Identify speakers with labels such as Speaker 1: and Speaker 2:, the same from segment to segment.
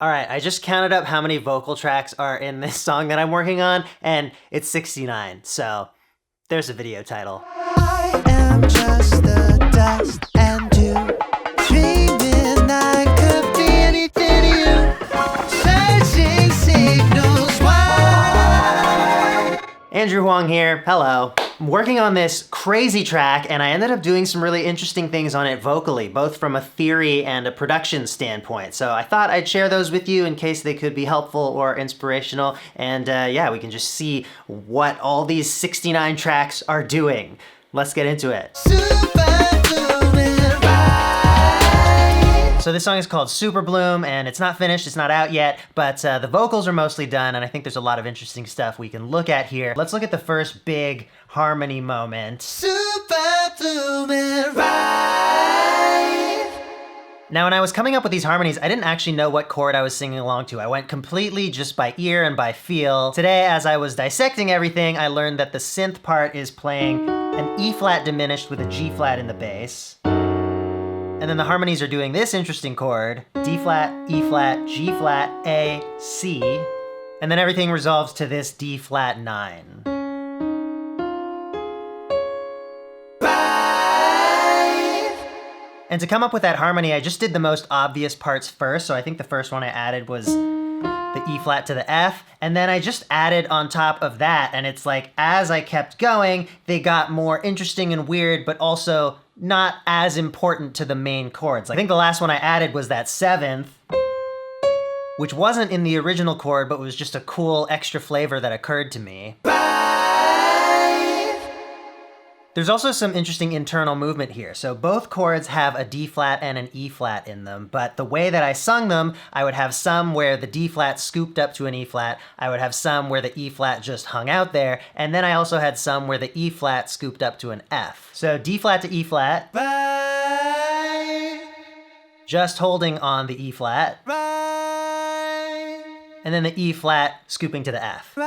Speaker 1: All right, I just counted up how many vocal tracks are in this song that I'm working on, and it's 69. So there's a video title.
Speaker 2: I am just the dust and you dreaming I could be anything to you. Searching signals, why?
Speaker 1: Andrew Huang here, hello. I'm working on this crazy track and I ended up doing some really interesting things on it vocally, both from a theory and a production standpoint. So I thought I'd share those with you in case they could be helpful or inspirational. And yeah, we can just see what all these 69 tracks are doing. Let's get into it. So this song is called Super Bloom, and it's not finished, it's not out yet, but the vocals are mostly done, and I think there's a lot of interesting stuff we can look at here. Let's look at the first big harmony moment.
Speaker 2: Super Bloom and ride.
Speaker 1: Now, when I was coming up with these harmonies, I didn't actually know what chord I was singing along to. I went completely just by ear and by feel. Today, as I was dissecting everything, I learned that the synth part is playing an E flat diminished with a G flat in the bass. And then the harmonies are doing this interesting chord, D flat, E flat, G flat, A, C, and then everything resolves to this D flat 9. And to come up with that harmony, I just did the most obvious parts first, so I think the first one I added was the E flat to the F, and then I just added on top of that, and it's like, as I kept going, they got more interesting and weird, but also not as important to the main chords. I think the last one I added was that 7th, which wasn't in the original chord, but was just a cool extra flavor that occurred to me. There's also some interesting internal movement here. So both chords have a D flat and an E flat in them, but the way that I sung them, I would have some where the D flat scooped up to an E flat, I would have some where the E flat just hung out there, and then I also had some where the E flat scooped up to an F. So D flat to E flat, just holding on the E flat, and then the E flat scooping to the F.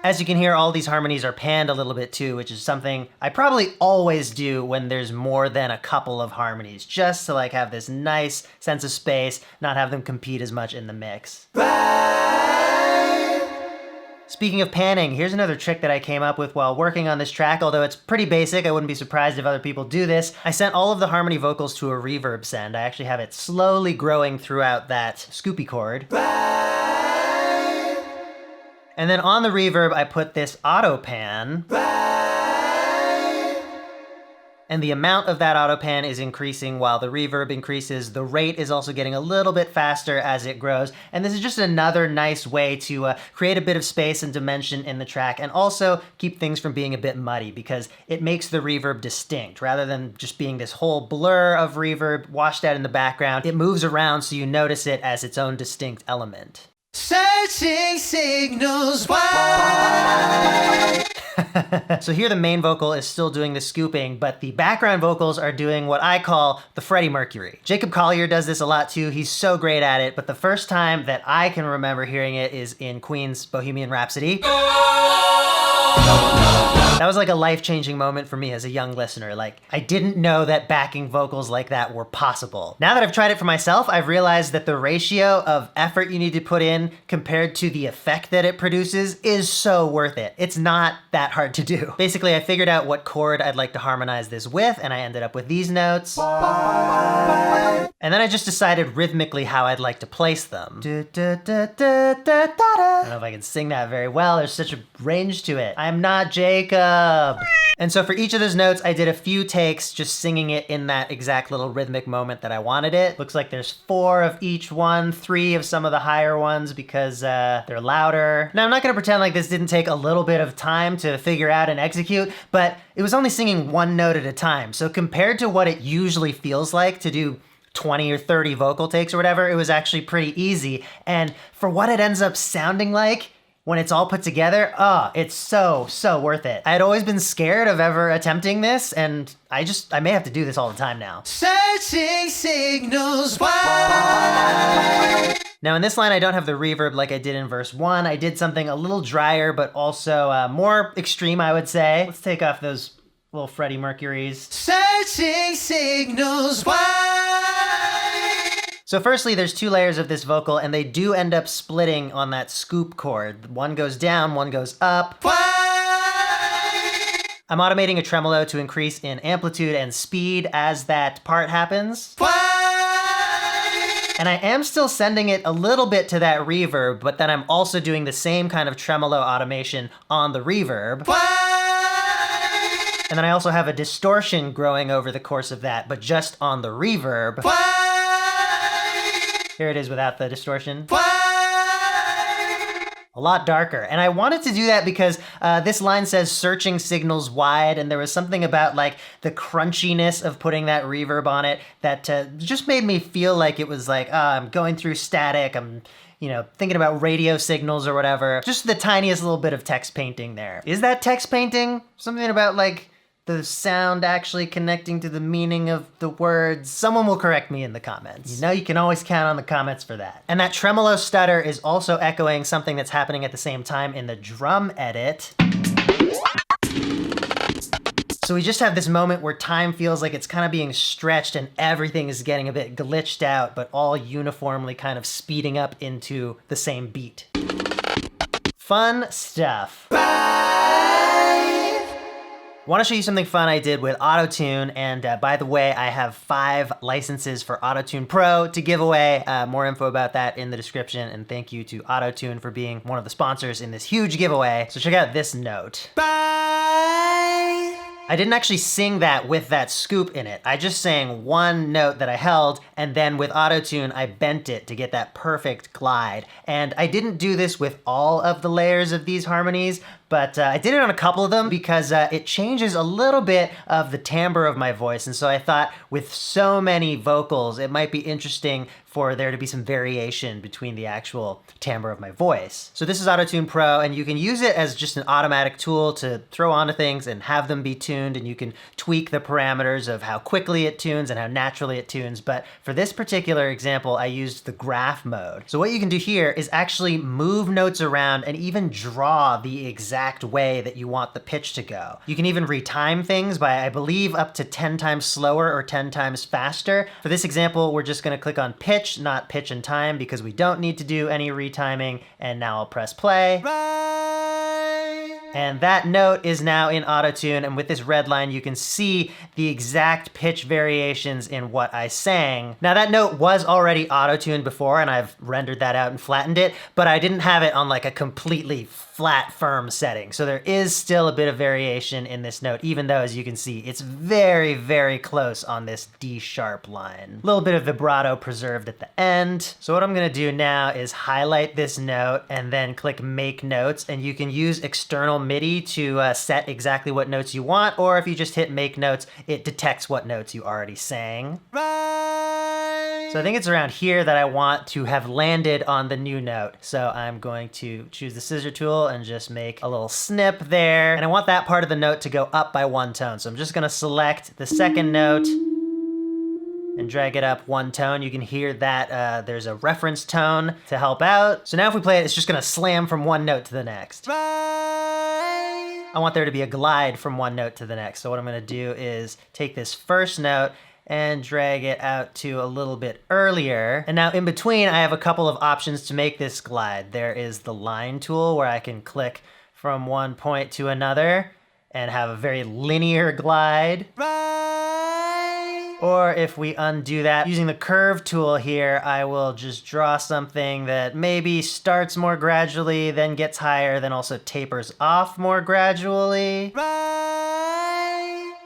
Speaker 1: As you can hear, all these harmonies are panned a little bit too, which is something I probably always do when there's more than a couple of harmonies, just to like have this nice sense of space, not have them compete as much in the mix. Speaking of panning, here's another trick that I came up with while working on this track, although it's pretty basic, I wouldn't be surprised if other people do this. I sent all of the harmony vocals to a reverb send. I actually have it slowly growing throughout that scoopy chord. And then on the reverb, I put this auto pan. And the amount of that auto pan is increasing while the reverb increases. The rate is also getting a little bit faster as it grows. And this is just another nice way to create a bit of space and dimension in the track, and also keep things from being a bit muddy, because it makes the reverb distinct. Rather than just being this whole blur of reverb washed out in the background, it moves around so you notice it as its own distinct element.
Speaker 2: Searching signals, why?
Speaker 1: So here the main vocal is still doing the scooping, but the background vocals are doing what I call the Freddie Mercury. Jacob Collier does this a lot too, he's so great at it, but the first time that I can remember hearing it is in Queen's Bohemian Rhapsody. That was like a life-changing moment for me as a young listener. Like, I didn't know that backing vocals like that were possible. Now that I've tried it for myself, I've realized that the ratio of effort you need to put in compared to the effect that it produces is so worth it. It's not that hard to do. Basically, I figured out what chord I'd like to harmonize this with, and I ended up with these notes. And then I just decided rhythmically how I'd like to place them. I don't know if I can sing that very well. There's such a range to it. I'm not Jacob. And so for each of those notes, I did a few takes just singing it in that exact little rhythmic moment that I wanted it. Looks like there's 4 of each one, 3 of some of the higher ones because they're louder. Now, I'm not gonna pretend like this didn't take a little bit of time to figure out and execute, but it was only singing 1 note at a time. So compared to what it usually feels like to do 20 or 30 vocal takes or whatever, it was actually pretty easy. And for what it ends up sounding like, when it's all put together, oh, it's so worth it. I had always been scared of ever attempting this, and I may have to do this all the time now.
Speaker 2: Searching signals, why?
Speaker 1: Now in this line, I don't have the reverb like I did in verse 1. I did something a little drier, but also more extreme, I would say. Let's take off those little Freddie Mercurys.
Speaker 2: Searching signals, why?
Speaker 1: So firstly, there's 2 layers of this vocal, and they do end up splitting on that scoop chord. One goes down, one goes up. I'm automating a tremolo to increase in amplitude and speed as that part happens. And I am still sending it a little bit to that reverb, but then I'm also doing the same kind of tremolo automation on the reverb. And then I also have a distortion growing over the course of that, but just on the reverb. Here it is without the distortion. A lot darker. And I wanted to do that because this line says searching signals wide, and there was something about like the crunchiness of putting that reverb on it that just made me feel like it was like, I'm going through static, I'm thinking about radio signals or whatever. Just the tiniest little bit of text painting there. Is that text painting? Something about like the sound actually connecting to the meaning of the words? Someone will correct me in the comments. You can always count on the comments for that. And that tremolo stutter is also echoing something that's happening at the same time in the drum edit. So we just have this moment where time feels like it's kind of being stretched and everything is getting a bit glitched out, but all uniformly kind of speeding up into the same beat. Fun stuff. I want to show you something fun I did with Auto-Tune, and by the way, I have 5 licenses for Auto-Tune Pro to give away. More info about that in the description, and thank you to Auto-Tune for being one of the sponsors in this huge giveaway. So check out this note. I didn't actually sing that with that scoop in it. I just sang one note that I held, and then with Auto-Tune, I bent it to get that perfect glide. And I didn't do this with all of the layers of these harmonies, but I did it on a couple of them because it changes a little bit of the timbre of my voice. And so I thought with so many vocals, it might be interesting for there to be some variation between the actual timbre of my voice. So this is Auto-Tune Pro, and you can use it as just an automatic tool to throw onto things and have them be tuned, and you can tweak the parameters of how quickly it tunes and how naturally it tunes. But for this particular example, I used the graph mode. So what you can do here is actually move notes around and even draw the exact way that you want the pitch to go. You can even retime things by, I believe, up to 10 times slower or 10 times faster. For this example, we're just gonna click on pitch, not pitch and time, because we don't need to do any retiming. And now I'll press play. And that note is now in Auto-Tune, and with this red line, you can see the exact pitch variations in what I sang. Now that note was already Auto-Tuned before, and I've rendered that out and flattened it, but I didn't have it on like a completely flat, firm setting. So there is still a bit of variation in this note, even though, as you can see, it's very, very close on this D sharp line. A little bit of vibrato preserved at the end. So what I'm gonna do now is highlight this note and then click Make Notes, and you can use external MIDI to set exactly what notes you want, or if you just hit Make Notes, it detects what notes you already sang. So I think it's around here that I want to have landed on the new note. So I'm going to choose the scissor tool and just make a little snip there. And I want that part of the note to go up by 1 tone. So I'm just gonna select the second note and drag it up 1 tone. You can hear that there's a reference tone to help out. So now if we play it, it's just gonna slam from 1 note to the next. I want there to be a glide from 1 note to the next. So what I'm gonna do is take this first note and drag it out to a little bit earlier. And now in between, I have a couple of options to make this glide. There is the line tool where I can click from one point to another and have a very linear glide. Or if we undo that, using the curve tool here, I will just draw something that maybe starts more gradually, then gets higher, then also tapers off more gradually.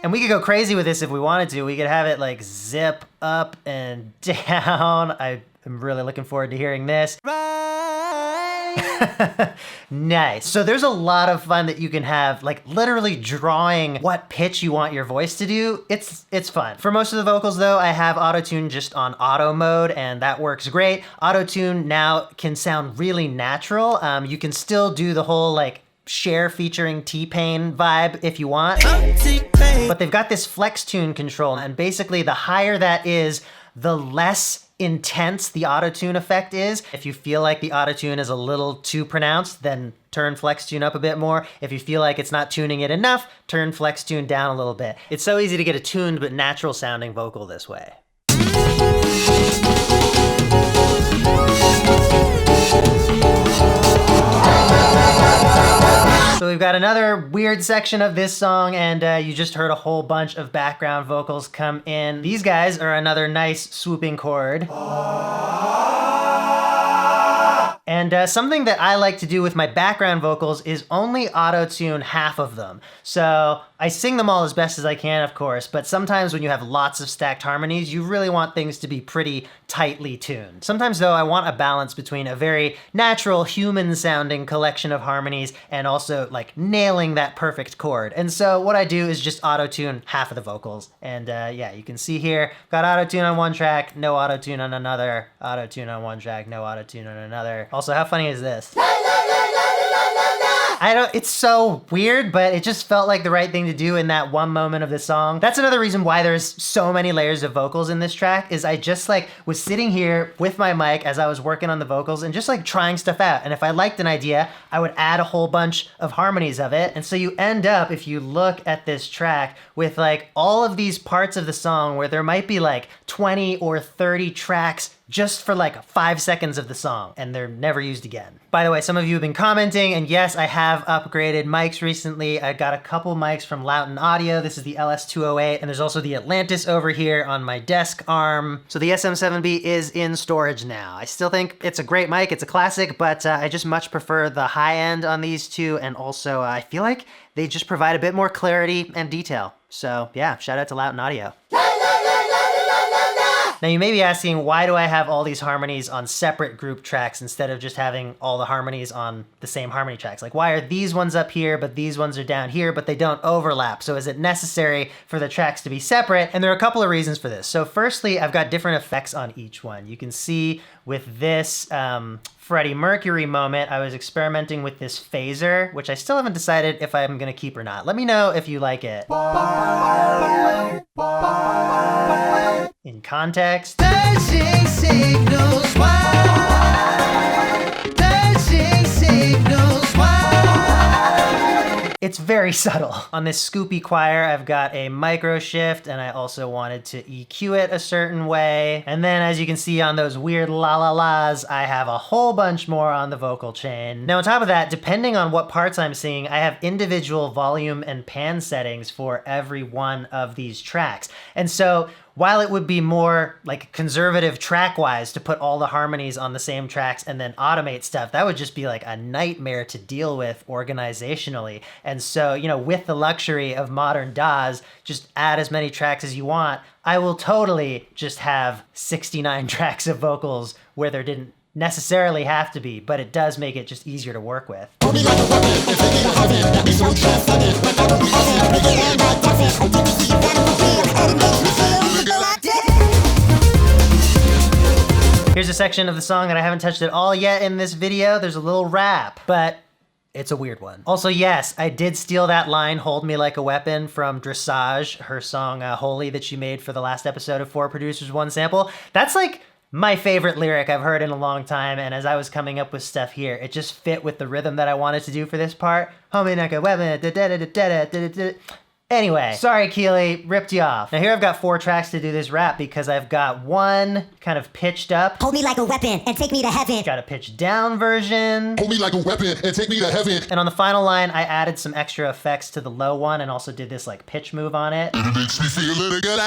Speaker 1: And we could go crazy with this if we wanted to. We could have it like zip up and down. I am really looking forward to hearing this. Nice. So there's a lot of fun that you can have, like literally drawing what pitch you want your voice to do. It's fun. For most of the vocals though, I have Auto-Tune just on auto mode, and that works great. Auto-Tune now can sound really natural. You can still do the whole like Cher featuring T-Pain vibe if you want. But they've got this flex tune control, and basically the higher that is, the less intense the auto-tune effect is. If you feel like the auto-tune is a little too pronounced, then turn flex tune up a bit more. If you feel like it's not tuning it enough, turn flex tune down a little bit. It's so easy to get a tuned but natural sounding vocal this way. we've got another weird section of this song, and you just heard a whole bunch of background vocals come in. These guys are another nice swooping chord. And something that I like to do with my background vocals is only auto-tune half of them. So I sing them all as best as I can, of course, but sometimes when you have lots of stacked harmonies, you really want things to be pretty tightly tuned. Sometimes, though, I want a balance between a very natural, human-sounding collection of harmonies and also, like, nailing that perfect chord. And so what I do is just auto-tune half of the vocals. And yeah, you can see here, got auto-tune on one track, no auto-tune on another, auto-tune on one track, no auto-tune on another. Also, how funny is this? It's so weird, but it just felt like the right thing to do in that one moment of the song. That's another reason why there's so many layers of vocals in this track, is I just like was sitting here with my mic as I was working on the vocals and just like trying stuff out. And if I liked an idea, I would add a whole bunch of harmonies of it. And so you end up, if you look at this track, with like all of these parts of the song where there might be like 20 or 30 tracks just for like 5 seconds of the song, and they're never used again. By the way, some of you have been commenting, and yes, I have upgraded mics recently. I got a couple mics from Loughton Audio. This is the LS208, and there's also the Atlantis over here on my desk arm. So the SM7B is in storage now. I still think it's a great mic, it's a classic, but I just much prefer the high end on these two, and also I feel like they just provide a bit more clarity and detail. So yeah, shout out to Loughton Audio. Now you may be asking, why do I have all these harmonies on separate group tracks instead of just having all the harmonies on the same harmony tracks? Like, why are these ones up here, but these ones are down here, but they don't overlap? So is it necessary for the tracks to be separate? And there are a couple of reasons for this. So firstly, I've got different effects on each one. You can see with this Freddie Mercury moment, I was experimenting with this phaser, which I still haven't decided if I'm gonna keep or not. Let me know if you like it. In context.
Speaker 2: Dancing signals, why? Dancing signals, why?
Speaker 1: It's very subtle. On this scoopy choir, I've got a micro shift, and I also wanted to EQ it a certain way. And then as you can see on those weird la-la-las, I have a whole bunch more on the vocal chain. Now on top of that, depending on what parts I'm singing, I have individual volume and pan settings for every one of these tracks. And so while it would be more like conservative track-wise to put all the harmonies on the same tracks and then automate stuff, that would just be like a nightmare to deal with organizationally. And so, you know, with the luxury of modern DAWs, just add as many tracks as you want. I will totally just have 69 tracks of vocals where there didn't necessarily have to be, but it does make it just easier to work with. Here's a section of the song that I haven't touched at all yet in this video. There's a little rap, but it's a weird one. Also, yes, I did steal that line, "Hold Me Like a Weapon," from Dressage, her song Holy that she made for the last episode of 4 Producers, 1 Sample. That's like my favorite lyric I've heard in a long time, and as I was coming up with stuff here, it just fit with the rhythm that I wanted to do for this part. Hold me like a weapon, da-da-da-da-da-da-da-da. Anyway, sorry Keely, ripped you off. Now here I've got 4 tracks to do this rap because I've got one kind of pitched up.
Speaker 3: Hold me like a weapon and take me to heaven.
Speaker 1: Got a pitched down version.
Speaker 4: Hold me like a weapon and take me to heaven.
Speaker 1: And on the final line, I added some extra effects to the low one and also did this like pitch move on it.
Speaker 4: It makes me feel a little good.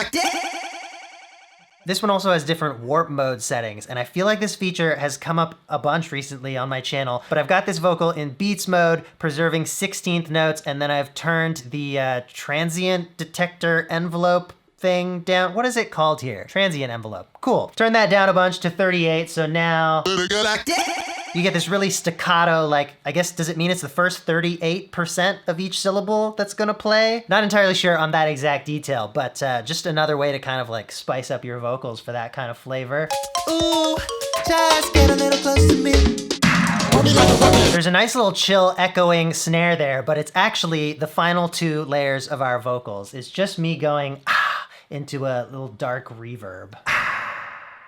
Speaker 1: This one also has different warp mode settings, and I feel like this feature has come up a bunch recently on my channel, but I've got this vocal in beats mode, preserving 16th notes, and then I've turned the transient detector envelope thing down. What is it called here? Transient envelope. Cool. Turn that down a bunch to 38, so now you get this really staccato, like, I guess, does it mean it's the first 38% of each syllable that's gonna play? Not entirely sure on that exact detail, but just another way to kind of like spice up your vocals for that kind of flavor.
Speaker 2: Ooh, just get a little close to me.
Speaker 1: There's a nice little chill echoing snare there, but it's actually the final 2 layers of our vocals. It's just me going into a little dark reverb.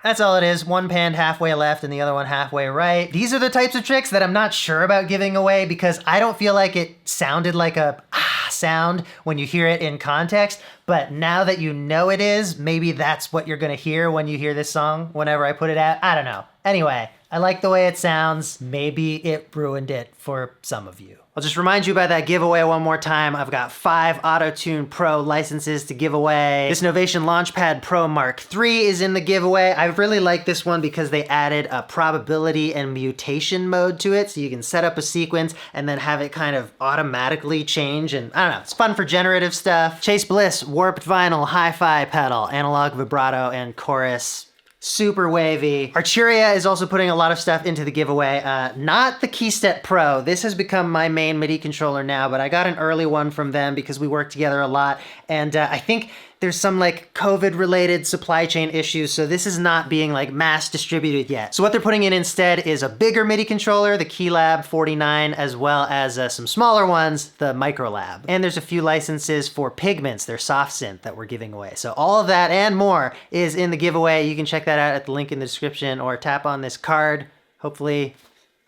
Speaker 1: That's all it is, one panned halfway left and the other one halfway right. These are the types of tricks that I'm not sure about giving away because I don't feel like it sounded like a sound when you hear it in context, but now that you know it is, maybe that's what you're gonna hear when you hear this song whenever I put it out. I don't know. Anyway, I like the way it sounds. Maybe it ruined it for some of you. I'll just remind you about that giveaway one more time. I've got 5 Auto-Tune Pro licenses to give away. This Novation Launchpad Pro Mark III is in the giveaway. I really like this one because they added a probability and mutation mode to it, so you can set up a sequence and then have it kind of automatically change, and I don't know, it's fun for generative stuff. Chase Bliss Warped Vinyl Hi-Fi Pedal, Analog Vibrato and Chorus. Super wavy. Arturia is also putting a lot of stuff into the giveaway. Not the Keystep Pro. This has become my main MIDI controller now, but I got an early one from them because we work together a lot. And I think there's some like COVID related supply chain issues, so this is not being like mass distributed yet. So what they're putting in instead is a bigger MIDI controller, the Keylab 49, as well as some smaller ones, the Microlab. And there's a few licenses for Pigments, their soft synth that we're giving away. So all of that and more is in the giveaway. You can check that out at the link in the description or tap on this card. Hopefully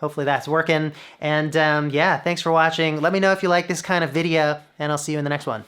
Speaker 1: that's working. And yeah, thanks for watching. Let me know if you like this kind of video, and I'll see you in the next one.